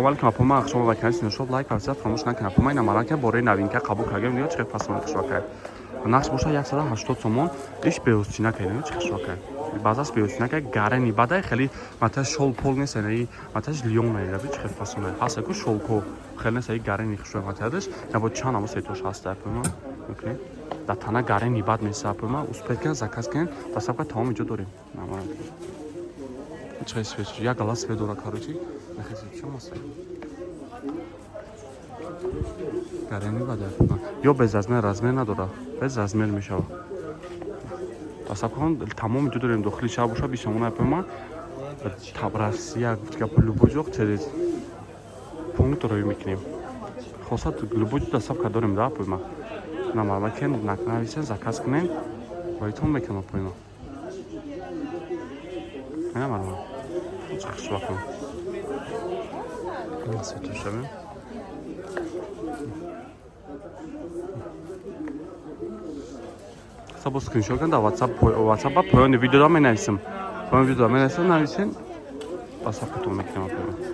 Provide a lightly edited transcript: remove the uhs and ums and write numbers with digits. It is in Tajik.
اول که اپوما شما با کانال نشود لایک و سابسکرایب فراموش نکنید. اپوما این امارات برای نوینکه قبول کردیم دیگه چه پسند شوکه. نقش باشه 180 سومون ایش بیوستینا کنید چه شوکه. بازاس بیوستینا که گارنی بعد خیلی مثلا شول پول نیست نه مثلا لیون نه چه پسند هست که شول کو خیلی سعی گارنی خوشم میادش یا با چند هم سیتوش هست اپوما اوکی دا تنها گارنی بعد میشه اپوما успеть заказ کن تا سبک تمام اینجا داریم نمارم چه اسپیچ یا گلاس بدورا کاروچی نخیزی چه مسئله گارنی بعد یا به ززمه رزمه نداره به ززمه میشه تصاب کن تمام اینجا داریم داخلی شب باشه بیشمون اپوما تبراسیا که پلوبوجوق چه پونکت رو میکنیم خاصت گلوبوج تصاب کردیم دا اپوما نمارم که نکنیسه زکاس کنیم وایتون میکنم اپوما نمارم چخش وقتم nasıl tutuşamıyorum? Sabah screenshot kan da WhatsApp'a poyon videoda mı neysim? Poyon videoda mı neysim? Neysin? WhatsApp'a tutmak istedim.